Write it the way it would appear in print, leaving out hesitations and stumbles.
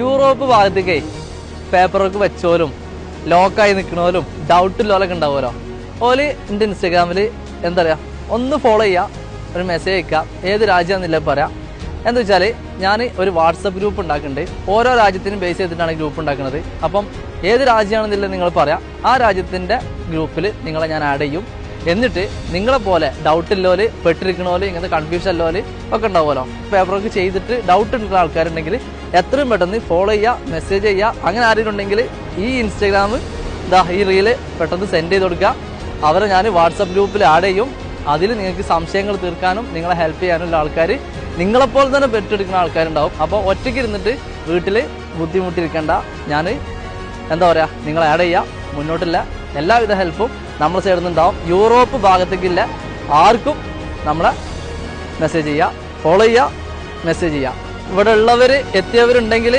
Europe ഭാഗത്തേക്കേ paper work വെച്ചോലും ലോക്കായി നിൽക്കണോലും ഡൗട്ടില്ലോലൊക്കെ ഉണ്ടാവുമല്ലോ. ഓല് എൻ്റെ ഇൻസ്റ്റാഗ്രാമിൽ എന്താ പറയുക, ഒന്ന് ഫോളോ ചെയ്യുക, ഒരു മെസ്സേജ് അയക്കുക, ഏത് രാജ്യമാണെന്നില്ല പറയാം. എന്താ വെച്ചാൽ ഞാൻ ഒരു വാട്സപ്പ് ഗ്രൂപ്പ് ഉണ്ടാക്കുന്നുണ്ട്. ഓരോ രാജ്യത്തിനും ബേസ് ചെയ്തിട്ടാണ് ഗ്രൂപ്പ് ഉണ്ടാക്കുന്നത്. അപ്പം ഏത് രാജ്യമാണെന്നില്ല നിങ്ങൾ പറയാം, ആ രാജ്യത്തിൻ്റെ ഗ്രൂപ്പിൽ നിങ്ങളെ ഞാൻ ആഡ് ചെയ്യും. എന്നിട്ട് നിങ്ങളെപ്പോലെ ഡൗട്ടില്ലോല്, പെട്ടിരിക്കണോല്, ഇങ്ങനത്തെ കൺഫ്യൂഷൻ അല്ലോല് ഒക്കെ ഉണ്ടാവുമല്ലോ. പേപ്പർ വർക്ക് ചെയ്തിട്ട് ഡൗട്ട് ഉള്ള ആൾക്കാരുണ്ടെങ്കിൽ എത്രയും പെട്ടെന്ന് ഫോളോ ചെയ്യുക, മെസ്സേജ് ചെയ്യുക. അങ്ങനെ ആരെങ്കിലും ഉണ്ടെങ്കിൽ ഈ ഇൻസ്റ്റാഗ്രാം ഈ റീല് പെട്ടെന്ന് സെൻഡ് ചെയ്ത് കൊടുക്കുക. അവരെ ഞാൻ വാട്സപ്പ് ഗ്രൂപ്പിൽ ആഡ് ചെയ്യും. അതിൽ നിങ്ങൾക്ക് സംശയങ്ങൾ തീർക്കാനും നിങ്ങളെ ഹെൽപ്പ് ചെയ്യാനുള്ള ആൾക്കാർ നിങ്ങളെപ്പോലെ തന്നെ പെട്ടെടുക്കുന്ന ആൾക്കാരുണ്ടാവും. അപ്പോൾ ഒറ്റയ്ക്ക് ഇരുന്നിട്ട് വീട്ടിൽ ബുദ്ധിമുട്ടിരിക്കേണ്ട, ഞാൻ എന്താ പറയുക, നിങ്ങളെ ആഡ് ചെയ്യുക. മുന്നോട്ടില്ല എല്ലാവിധ ഹെൽപ്പും നമ്മുടെ സൈഡിൽ നിന്നുണ്ടാവും. യൂറോപ്പ് ഭാഗത്തേക്കില്ല ആർക്കും നമ്മളെ മെസ്സേജ് ചെയ്യുക, ഫോളോ ചെയ്യുക, മെസ്സേജ് ചെയ്യുക. ഇവിടെ ഉള്ളവർ എത്തിയവരുണ്ടെങ്കിൽ